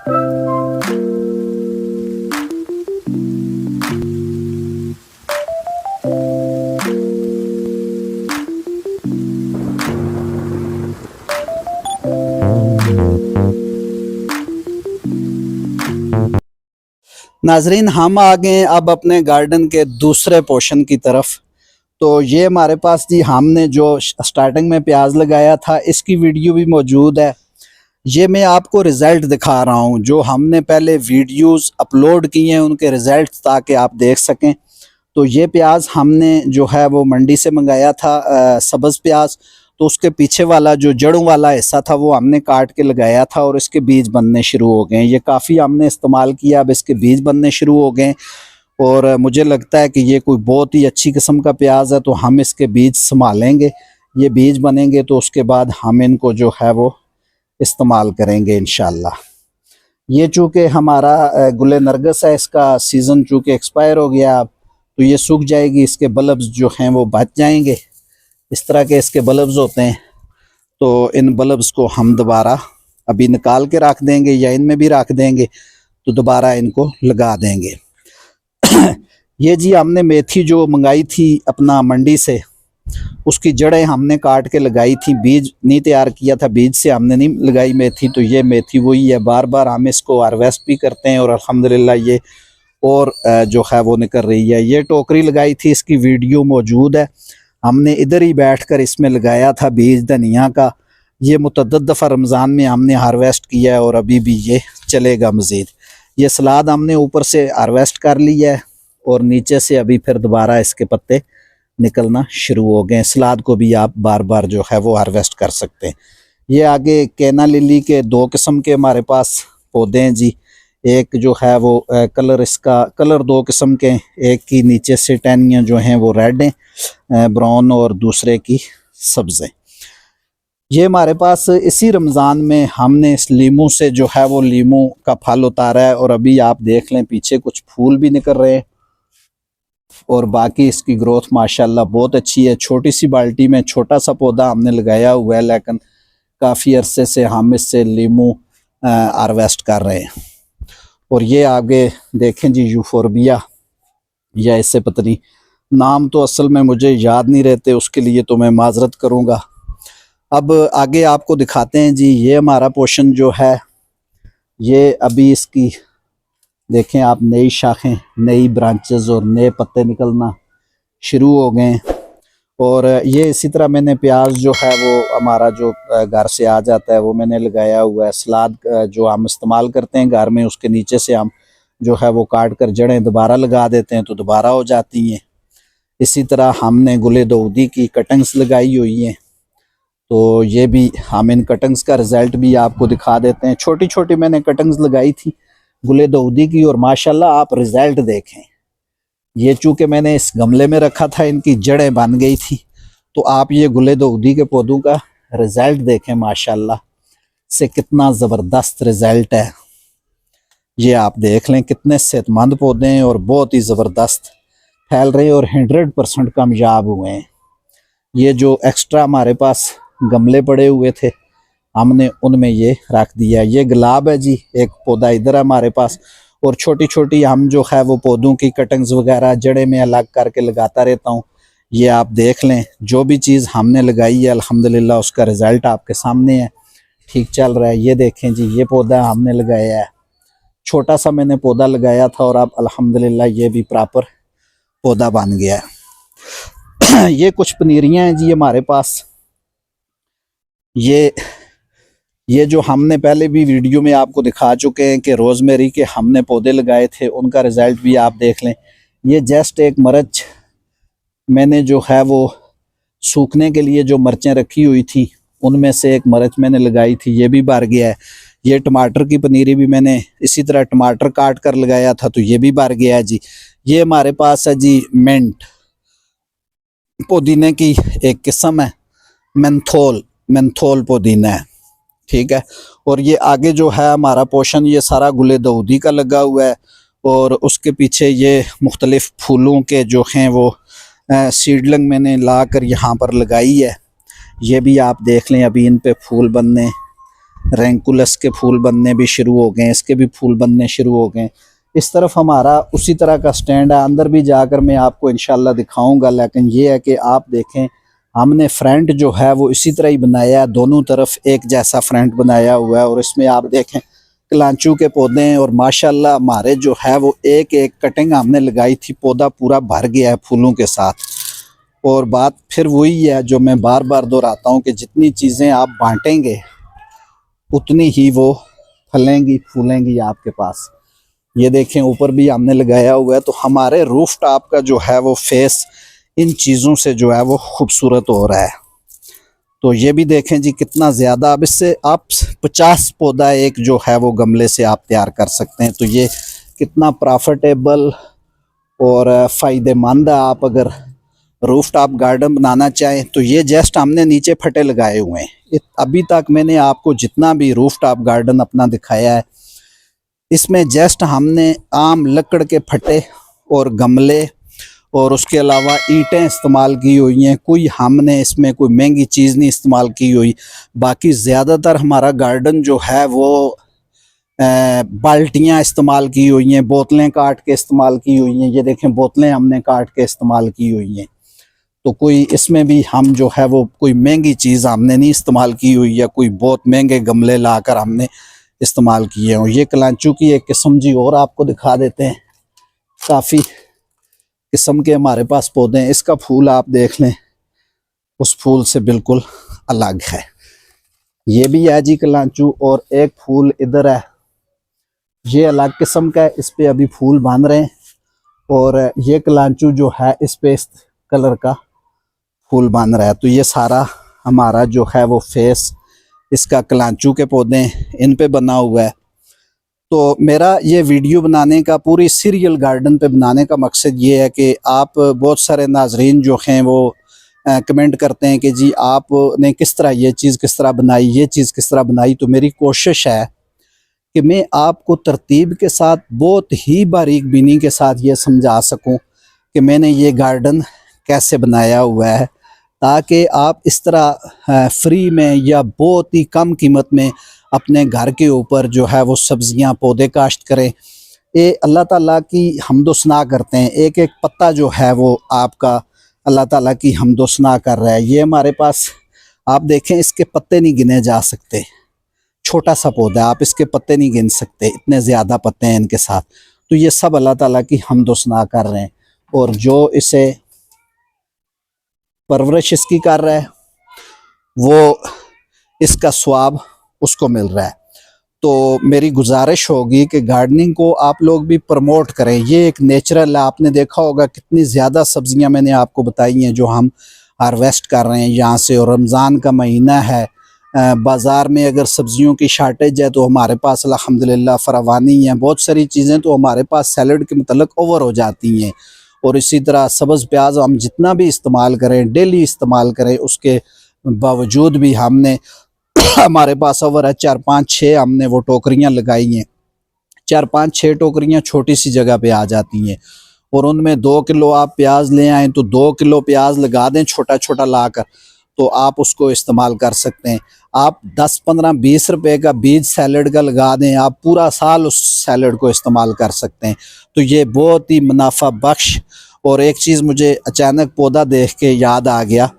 नाजरीन, हम आ गए अब अपने गार्डन के दूसरे पोर्शन की तरफ। तो ये हमारे पास जी, हमने जो स्टार्टिंग में प्याज लगाया था इसकी वीडियो भी मौजूद है। ये मैं आपको रिज़ल्ट दिखा रहा हूँ, जो हमने पहले वीडियोस अपलोड किए हैं उनके रिज़ल्ट, ताकि आप देख सकें। तो ये प्याज हमने जो है वो मंडी से मंगाया था, सब्ज़ प्याज। तो उसके पीछे वाला जो जड़ों वाला हिस्सा था वो हमने काट के लगाया था और इसके बीज बनने शुरू हो गए। ये काफ़ी हमने इस्तेमाल किया, अब इसके बीज बनने शुरू हो गए और मुझे लगता है कि ये कोई बहुत ही अच्छी किस्म का प्याज है। तो हम इसके बीज संभालेंगे, ये बीज बनेंगे तो उसके बाद हम इनको जो है वो इस्तेमाल करेंगे इंशाल्लाह। ये चूँकि हमारा गुले नरगस है, इसका सीज़न चूँकि एक्सपायर हो गया अब, तो ये सूख जाएगी, इसके बल्ब्स जो हैं वो बच जाएंगे। इस तरह के इसके बल्ब्स होते हैं। तो इन बल्ब्स को हम दोबारा अभी निकाल के रख देंगे या इनमें भी रख देंगे, तो दोबारा इनको लगा देंगे। ये जी हमने मेथी जो मंगाई थी अपना मंडी से, उसकी जड़ें हमने काट के लगाई थी, बीज नहीं तैयार किया था, बीज से हमने नहीं लगाई मेथी। तो ये मेथी वही है, बार बार हम इसको हार्वेस्ट भी करते हैं और अल्हम्दुलिल्लाह ये और जो है वो निकल रही है। ये टोकरी लगाई थी, इसकी वीडियो मौजूद है। हमने इधर ही बैठकर इसमें लगाया था बीज धनिया का। ये मुतअद्दिद दफ़ा रमज़ान में हमने हार्वेस्ट किया है और अभी भी ये चलेगा मज़ीद। ये सलाद हमने ऊपर से हार्वेस्ट कर लिया है और नीचे से अभी फिर दोबारा इसके पत्ते निकलना शुरू हो गए। सलाद को भी आप बार बार जो है वो हार्वेस्ट कर सकते हैं। ये आगे केना लिली के 2 किस्म के हमारे पास पौधे हैं जी। एक जो है वो कलर, इसका कलर 2 किस्म के, एक की नीचे से टहनियाँ जो हैं वो रेड हैं, ब्राउन, और दूसरे की सब्ज़ हैं। ये हमारे पास इसी रमज़ान में हमने इस लीमू से जो है वो लीमू का फल उतारा है और अभी आप देख लें पीछे कुछ फूल भी निकल रहे हैं और बाकी इसकी ग्रोथ माशाल्लाह बहुत अच्छी है। छोटी सी बाल्टी में छोटा सा पौधा हमने लगाया हुआ है, लेकिन काफ़ी अरसे से हम इससे लीमू हार्वेस्ट कर रहे हैं। और ये आगे देखें जी, यूफोरबिया, या इससे पता नहीं, नाम तो असल में मुझे याद नहीं रहते, उसके लिए तो मैं माजरत करूँगा। अब आगे आपको दिखाते हैं जी। ये हमारा पोर्शन जो है, ये अभी इसकी देखें आप, नई शाखें, नई ब्रांचेस और नए पत्ते निकलना शुरू हो गए। और ये इसी तरह मैंने प्याज जो है वो हमारा जो घर से आ जाता है वो मैंने लगाया हुआ है। सलाद जो हम इस्तेमाल करते हैं घर में, उसके नीचे से हम जो है वो काट कर जड़ें दोबारा लगा देते हैं तो दोबारा हो जाती हैं। इसी तरह हमने गुले दाऊदी की कटिंग्स लगाई हुई हैं, तो ये भी हम इन कटिंग्स का रिज़ल्ट भी आपको दिखा देते हैं। छोटी छोटी मैंने कटिंग्स लगाई थी गुले दाऊदी की और माशाल्लाह आप रिज़ल्ट देखें। ये चूँकि मैंने इस गमले में रखा था, इनकी जड़ें बन गई थी, तो आप ये गुले दाऊदी के पौधों का रिज़ल्ट देखें माशाल्लाह से, कितना ज़बरदस्त रिज़ल्ट है। ये आप देख लें कितने सेहतमंद पौधे हैं और बहुत ही ज़बरदस्त फैल रहे हैं और 100% कामयाब हुए हैं। ये जो एक्स्ट्रा हमारे पास गमले पड़े हुए थे हमने उनमें ये रख दिया। ये गुलाब है जी, एक पौधा इधर है हमारे पास, और छोटी छोटी हम जो है वो पौधों की कटिंग्स वगैरह जड़ें में अलग करके लगाता रहता हूँ। ये आप देख लें, जो भी चीज़ हमने लगाई है अल्हम्दुलिल्लाह उसका रिज़ल्ट आपके सामने है, ठीक चल रहा है। ये देखें जी, ये पौधा हमने लगाया है, छोटा सा मैंने पौधा लगाया था और अब अल्हम्दुलिल्लाह ये भी प्रॉपर पौधा बन गया है। ये कुछ पनीरियाँ हैं जी हमारे पास। ये जो हमने पहले भी वीडियो में आपको दिखा चुके हैं कि रोज़मेरी के हमने पौधे लगाए थे, उनका रिज़ल्ट भी आप देख लें। ये जस्ट एक मिर्च मैंने जो है वो सूखने के लिए जो मिर्चें रखी हुई थी उनमें से एक मिर्च मैंने लगाई थी, ये भी भर गया है। ये टमाटर की पनीरी भी मैंने इसी तरह टमाटर काट कर लगाया था, तो ये भी भर गया है जी। ये हमारे पास है जी मिंट, पुदीने की एक किस्म है, मेंथोल पुदीना है, ठीक है। और ये आगे जो है हमारा पोर्शन, ये सारा गुले दाऊदी का लगा हुआ है और उसके पीछे ये मुख्तलिफ फूलों के जो हैं वो सीडलिंग मैंने ला कर यहाँ पर लगाई है। ये भी आप देख लें, अभी इन पे फूल बनने रैंकुलस के फूल बनने भी शुरू हो गए, इसके भी फूल बनने शुरू हो गए। इस तरफ हमारा उसी तरह का स्टैंड है, अंदर भी जाकर मैं आपको इंशाल्लाह दिखाऊंगा। लेकिन ये है कि आप देखें, हमने फ्रंट जो है वो इसी तरह ही बनाया है, दोनों तरफ एक जैसा फ्रंट बनाया हुआ है। और इसमें आप देखें कलांचू के पौधे हैं, और माशाल्लाह हमारे जो है वो एक एक कटिंग हमने लगाई थी, पौधा पूरा भर गया है फूलों के साथ। और बात फिर वही है जो मैं बार बार दोहराता हूँ कि जितनी चीज़ें आप बांटेंगे उतनी ही वो फलेंगी फूलेंगी आपके पास। ये देखें ऊपर भी हमने लगाया हुआ है। तो हमारे रूफ टॉप का जो है वो फेस इन चीज़ों से जो है वो खूबसूरत हो रहा है। तो ये भी देखें जी कितना ज़्यादा, अब इससे आप 50 पौधा एक जो है वो गमले से आप तैयार कर सकते हैं। तो ये कितना प्रॉफिटेबल और फ़ायदेमंद है। आप अगर रूफ टॉप गार्डन बनाना चाहें तो ये जस्ट हमने नीचे फटे लगाए हुए हैं। अभी तक मैंने आपको जितना भी रूफ टॉप गार्डन अपना दिखाया है, इसमें जस्ट हमने आम लकड़ के फटे और गमले और उसके अलावा ईंटें इस्तेमाल की हुई हैं। कोई हमने इसमें कोई महंगी चीज़ नहीं इस्तेमाल की हुई। बाकी ज़्यादातर हमारा गार्डन जो है वो बाल्टियाँ इस्तेमाल की हुई हैं, बोतलें काट के इस्तेमाल की हुई हैं। ये देखें बोतलें हमने काट के इस्तेमाल की हुई हैं। तो कोई इसमें भी हम जो है वो कोई महंगी चीज़ हमने नहीं इस्तेमाल की हुई, या कोई बहुत महंगे गमले लाकर हमने इस्तेमाल किए हैं। ये कलांचू की एक किस्म जी और आपको दिखा देते हैं, काफ़ी किस्म के हमारे पास पौधे हैं। इसका फूल आप देख लें, उस फूल से बिल्कुल अलग है। ये भी है जी कलांचू, और एक फूल इधर है, ये अलग किस्म का है, इस पे अभी फूल बन रहे हैं। और ये कलांचू जो है इस पे इस कलर का फूल बन रहा है। तो ये सारा हमारा जो है वो फेस इसका कलांचू के पौधे इन पे बना हुआ है। तो मेरा ये वीडियो बनाने का, पूरी सीरियल गार्डन पे बनाने का मकसद ये है कि आप, बहुत सारे नाजरीन जो हैं वो कमेंट करते हैं कि जी आपने किस तरह ये चीज़ किस तरह बनाई, ये चीज़ किस तरह बनाई। तो मेरी कोशिश है कि मैं आपको तरतीब के साथ, बहुत ही बारीक बीनी के साथ ये समझा सकूं कि मैंने ये गार्डन कैसे बनाया हुआ है, ताकि आप इस तरह फ्री में या बहुत ही कम कीमत में अपने घर के ऊपर जो है वो सब्जियां पौधे काश्त करें। ये अल्लाह ताला की हम्दो सना करते हैं, एक एक पत्ता जो है वो आपका अल्लाह ताला की हम्दो सना कर रहा है। ये हमारे पास आप देखें, इसके पत्ते नहीं गिने जा सकते, छोटा सा पौधा, आप इसके पत्ते नहीं गिन सकते, इतने ज़्यादा पत्ते हैं इनके साथ। तो ये सब अल्लाह ताला की हम्दो सना कर रहे हैं, और जो इसे परवरिश इसकी कर रहा है वो इसका स्वाब उसको मिल रहा है। तो मेरी गुजारिश होगी कि गार्डनिंग को आप लोग भी प्रमोट करें। ये एक नेचुरल है, आपने देखा होगा कितनी ज़्यादा सब्जियां मैंने आपको बताई हैं जो हम हार्वेस्ट कर रहे हैं यहाँ से। और रमज़ान का महीना है, बाज़ार में अगर सब्जियों की शार्टेज है तो हमारे पास अल्हम्दुलिल्लाह फरावानी है, बहुत सारी चीज़ें तो हमारे पास सैलड के मतलब ओवर हो जाती हैं। और इसी तरह सब्ज़ प्याज हम जितना भी इस्तेमाल करें, डेली इस्तेमाल करें, उसके बावजूद भी हमने हमारे पास ओवर है 4-5-6 हमने वो टोकरियाँ लगाई हैं। 4-5-6 टोकरियाँ छोटी सी जगह पे आ जाती हैं, और उनमें 2 किलो आप प्याज ले आएँ तो 2 किलो प्याज लगा दें छोटा छोटा लाकर, तो आप उसको इस्तेमाल कर सकते हैं। आप 10-15-20 रुपए का बीज सैलड का लगा दें, आप पूरा साल उस सैलड को इस्तेमाल कर सकते हैं। तो ये बहुत ही मुनाफा बख्श। और एक चीज़ मुझे अचानक पौधा देख के याद आ गया,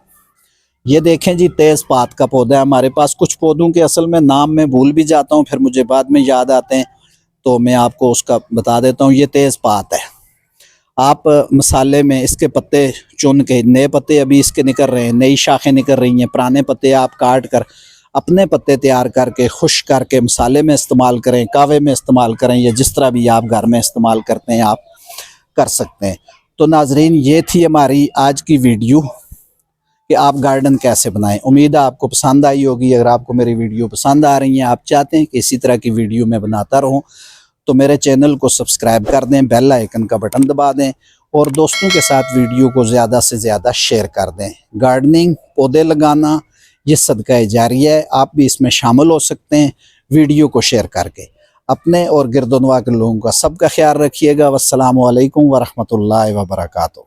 ये देखें जी तेज़पात का पौधा है हमारे पास। कुछ पौधों के असल में नाम मैं भूल भी जाता हूँ, फिर मुझे बाद में याद आते हैं, तो मैं आपको उसका बता देता हूँ। ये तेज़पात है, आप मसाले में इसके पत्ते चुन के, नए पत्ते अभी इसके निकल रहे हैं, नई शाखें निकल रही हैं, पुराने पत्ते आप काट कर अपने पत्ते तैयार करके खुश्क करके मसाले में इस्तेमाल करें, कावे में इस्तेमाल करें, या जिस तरह भी आप घर में इस्तेमाल करते हैं आप कर सकते हैं। तो नाजरीन, ये थी हमारी आज की वीडियो कि आप गार्डन कैसे बनाएं। उम्मीद है आपको पसंद आई होगी। अगर आपको मेरी वीडियो पसंद आ रही हैं, आप चाहते हैं कि इसी तरह की वीडियो मैं बनाता रहूं, तो मेरे चैनल को सब्सक्राइब कर दें, बेल आइकन का बटन दबा दें, और दोस्तों के साथ वीडियो को ज़्यादा से ज़्यादा शेयर कर दें। गार्डनिंग, पौधे लगाना, ये सदका जारिया है, आप भी इसमें शामिल हो सकते हैं वीडियो को शेयर करके। अपने और गिरदोनवा के लोगों का सबका ख्याल रखिएगा। वस्सलामु अलैकुम वरहमतुल्लाहि वबरकातुहू।